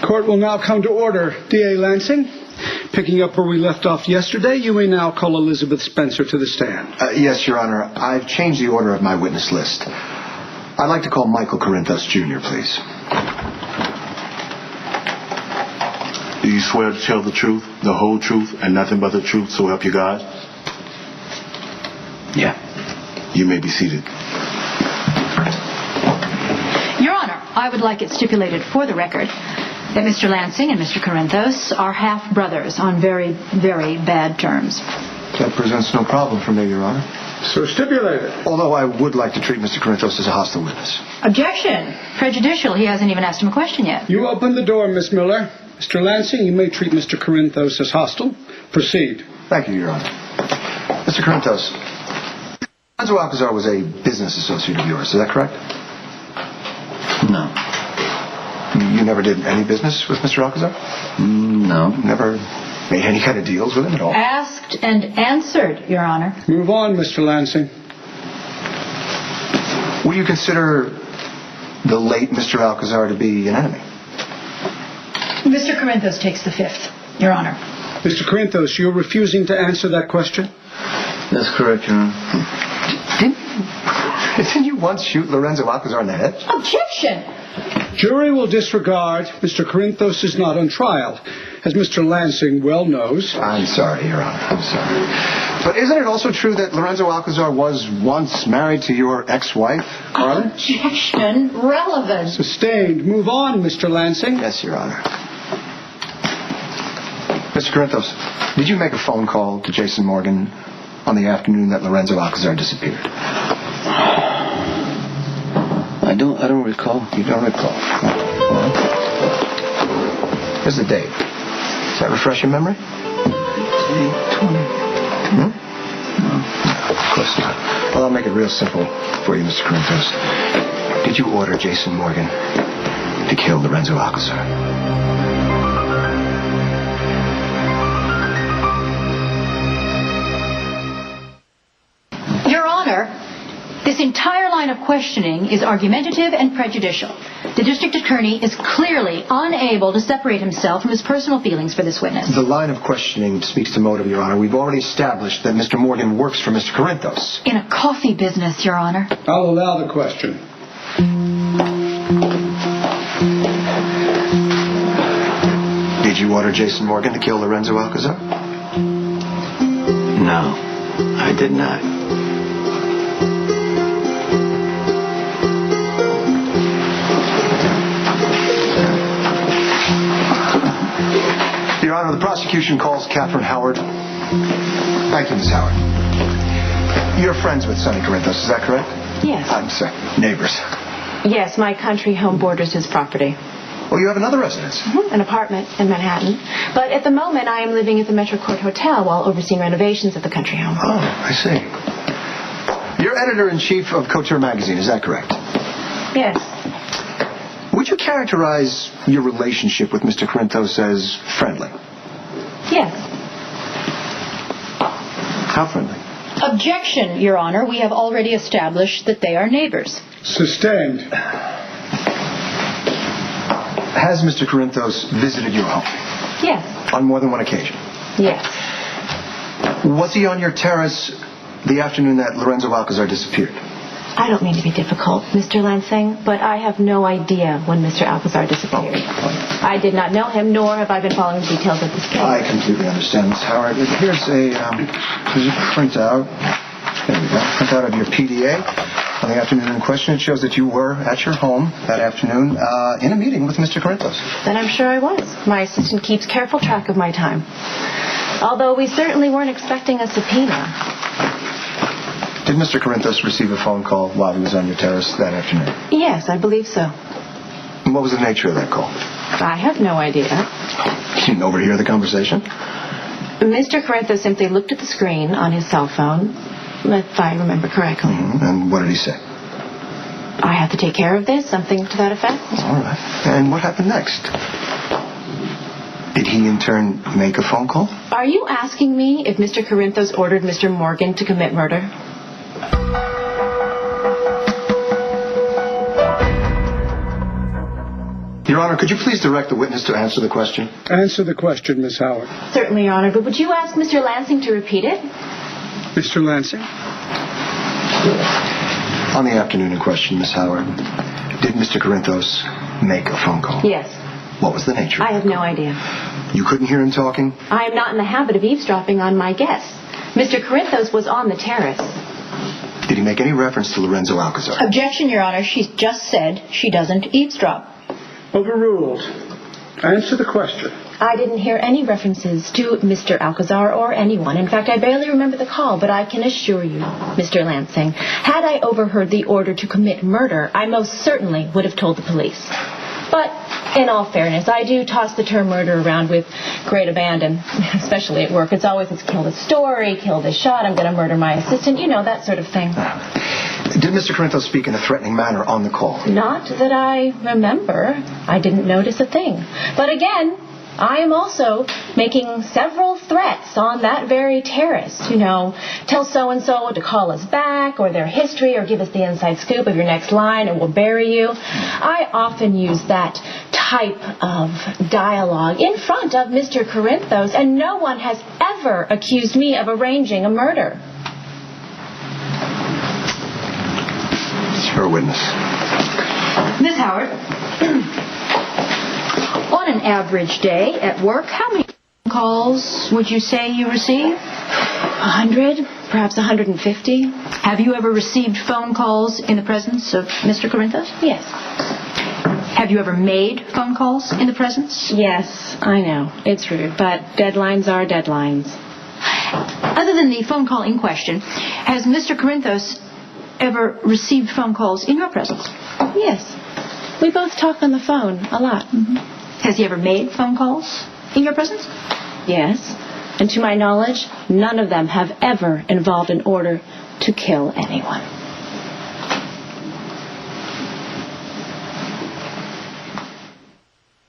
Court will now come to order. D.A. Lansing, picking up where we left off yesterday, you may now call Elizabeth Spencer to the stand. Yes, Your Honor. I've changed the order of my witness list. I'd like to call Michael Corinthos, Jr., please. Do you swear to tell the truth, the whole truth, and nothing but the truth, so help you God? Yeah. You may be seated. Your Honor, I would like it stipulated for the record that Mr. Lansing and Mr. Corinthos are half-brothers on very, very bad terms. That presents no problem for me, Your Honor. So stipulated. Although I would like to treat Mr. Corinthos as a hostile witness. Objection. Prejudicial. He hasn't even asked him a question yet. You open the door, Miss Miller. Mr. Lansing, you may treat Mr. Corinthos as hostile. Proceed. Thank you, Your Honor. Mr. Corinthos, Lorenzo Alcazar was a business associate of yours, is that correct? No. You never did any business with Mr. Alcazar? No. Never made any kind of deals with him at all? Asked and answered, Your Honor. Move on, Mr. Lansing. Would you consider the late Mr. Alcazar to be an enemy? Mr. Corinthos takes the fifth, Your Honor. Mr. Corinthos, you're refusing to answer that question? That's correct, Your Honor. Didn't you once shoot Lorenzo Alcazar in the head? Objection! Jury will disregard. Mr. Corinthos is not on trial, as Mr. Lansing well knows. I'm sorry, Your Honor. I'm sorry. But isn't it also true that Lorenzo Alcazar was once married to your ex-wife, Carla? Objection. Relevant. Sustained. Move on, Mr. Lansing. Yes, Your Honor. Mr. Corinthos, did you make a phone call to Jason Morgan on the afternoon that Lorenzo Alcazar disappeared? I don't recall. You don't recall? Well, here's the date. Does that refresh your memory? 20. No, of course not. Well, I'll make it real simple for you, Mr. Corinthos. Did you order Jason Morgan to kill Lorenzo Alcazar? Your Honor, this entire line of questioning is argumentative and prejudicial. The district attorney is clearly unable to separate himself from his personal feelings for this witness. The line of questioning speaks to motive, Your Honor. We've already established that Mr. Morgan works for Mr. Corinthos. In a coffee business, Your Honor. I'll allow the question. Did you order Jason Morgan to kill Lorenzo Alcazar? No, I did not. Your Honor, the prosecution calls Catherine Howard. Thank you, Miss Howard. You're friends with Sonny Corinthos, is that correct? Yes. I'm sorry, neighbors. Yes, my country home borders his property. Well, you have another residence. An apartment in Manhattan. But at the moment, I am living at the Metro Court Hotel while overseeing renovations at the country home. Oh, I see. You're editor-in-chief of Couture magazine, is that correct? Yes. Would you characterize your relationship with Mr. Corinthos as friendly? Yes. How friendly? Objection, Your Honor. We have already established that they are neighbors. Sustained. Has Mr. Corinthos visited your home? Yes. On more than one occasion? Yes. Was he on your terrace the afternoon that Lorenzo Alcazar disappeared? I don't mean to be difficult, Mr. Lansing, but I have no idea when Mr. Alcazar disappeared. I did not know him, nor have I been following the details of this case. I completely understand, Miss Howard. Here's a printout. There we go. Printout of your PDA. On the afternoon in question, it shows that you were at your home that afternoon in a meeting with Mr. Corinthos. Then I'm sure I was. My assistant keeps careful track of my time. Although we certainly weren't expecting a subpoena. Did Mr. Corinthos receive a phone call while he was on your terrace that afternoon? Yes, I believe so. And what was the nature of that call? I have no idea. You didn't overhear the conversation? Mr. Corinthos simply looked at the screen on his cell phone, if I remember correctly. Mm-hmm. And what did he say? I have to take care of this, something to that effect. All right. And what happened next? Did he in turn make a phone call? Are you asking me if Mr. Corinthos ordered Mr. Morgan to commit murder? Your Your Honor, could you please direct the witness to answer the question? Answer the question, Miss Howard. Certainly, Your Honor, but would you ask Mr. Lansing to repeat it? Mr. Lansing? On the afternoon in question, Miss Howard, did Mr. Corinthos make a phone call? Yes. What was the nature? I have no idea. You couldn't hear him talking? I am not in the habit of eavesdropping on my guests. Mr. Corinthos was on the terrace. Did he make any reference to Lorenzo Alcazar? Objection, Your Honor. She's just said she doesn't eavesdrop. Overruled. Answer the question. I didn't hear any references to Mr. Alcazar or anyone. In fact, I barely remember the call, but I can assure you, Mr. Lansing, had I overheard the order to commit murder, I most certainly would have told the police. But, in all fairness, I do toss the term murder around with great abandon, especially at work. It's always, it's kill this story, kill this shot, I'm going to murder my assistant, you know, that sort of thing. Did Mr. Corinthos speak in a threatening manner on the call? Not that I remember. I didn't notice a thing. But again, I am also making several threats on that very terrace. You know, tell so-and-so to call us back, or their history, or give us the inside scoop of your next line, and we'll bury you. I often use that type of dialogue in front of Mr. Corinthos, and no one has ever accused me of arranging a murder. Her witness. Miss Howard, on an average day at work, how many phone calls would you say you receive? 100, perhaps 150. Have you ever received phone calls in the presence of Mr. Corinthos? Yes. Have you ever made phone calls in the presence? Yes, I know. It's rude, but deadlines are deadlines. Other than the phone call in question, has Mr. Corinthos ever received phone calls in your presence? Yes. We both talk on the phone a lot. Mm-hmm. Has he ever made phone calls in your presence? Yes. And to my knowledge, none of them have ever involved an order to kill anyone.